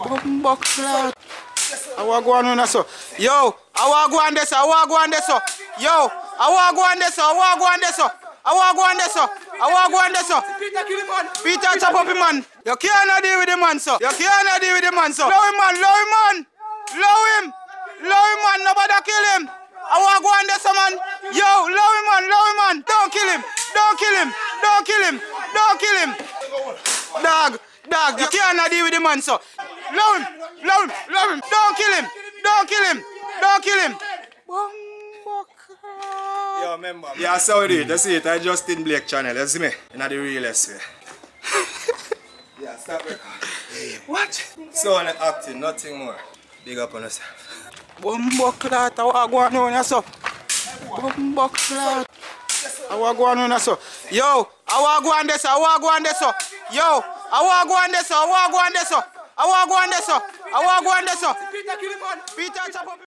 Bumbleclad. I want to go on so. Yo, I want to go on this. I want to go on this. Yo, I want to go on this. I want to go on this. I want to go on this. I want to go on this. Peter kill him man. Peter chop up him man. You can't deal with him man so. You can't deal with him man so. Low him man. Low him man. Low him. Low him man. Nobody kill him. I want to go on this man. Yo, low him man. Low him man. Don't kill him. Don't kill him. Don't kill him. Don't kill him. Dog. Dog. You can't deal with him man so. Low him. Low him. Low him. Don't kill him. Don't kill him. Don't kill him. Yo, remember. Yeah, that's how we do it. That's it. I Justin Blake channel. You see me? In the realest way. Yeah, stop recording. What? So on the acting, nothing more. Big up on yourself. Bumbleclad. I want to go on so. Bumbleclad. I want to go on so. Yo, I want to go on this. I want to go on this. Yo, I want to go on this. I want to go on this. I want to go on this. I want to go on this. Peter kill him man. Peter chop up.